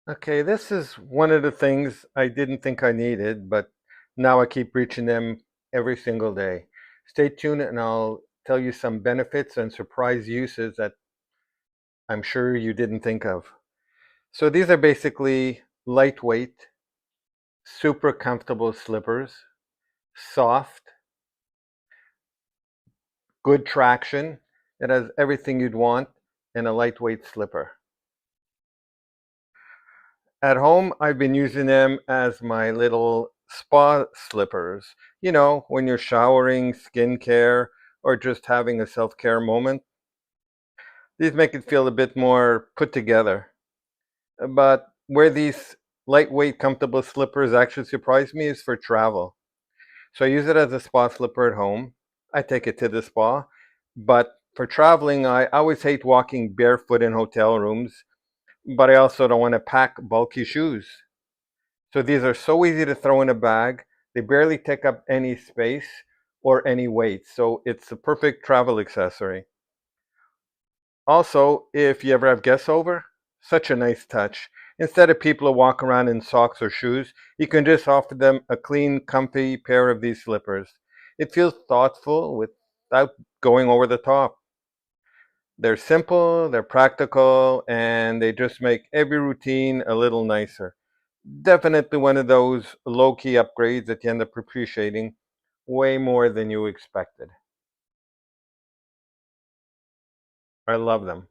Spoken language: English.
Okay, this is one of the things I didn't think I needed, but now I keep reaching them every single day. Stay tuned and I'll tell you some benefits and surprise uses that I'm sure you didn't think of. So these are basically lightweight, super comfortable slippers, soft, good traction. It has everything you'd want in a lightweight slipper. At home, I've been using them as my little spa slippers. You know, when you're showering, skincare, or just having a self care moment. These make it feel a bit more put together. But where these lightweight, comfortable slippers actually surprise me is for travel. So I use it as a spa slipper at home. I take it to the spa. But for traveling, I always hate walking barefoot in hotel rooms, but I also don't want to pack bulky shoes. So these are so easy to throw in a bag. They barely take up any space or any weight. So it's a perfect travel accessory. Also, if you ever have guests over, such a nice touch. Instead of people who walk around in socks or shoes, you can just offer them a clean, comfy pair of these slippers. It feels thoughtful without going over the top. They're simple, they're practical, and they just make every routine a little nicer. Definitely one of those low key upgrades that you end up appreciating way more than you expected. I love them.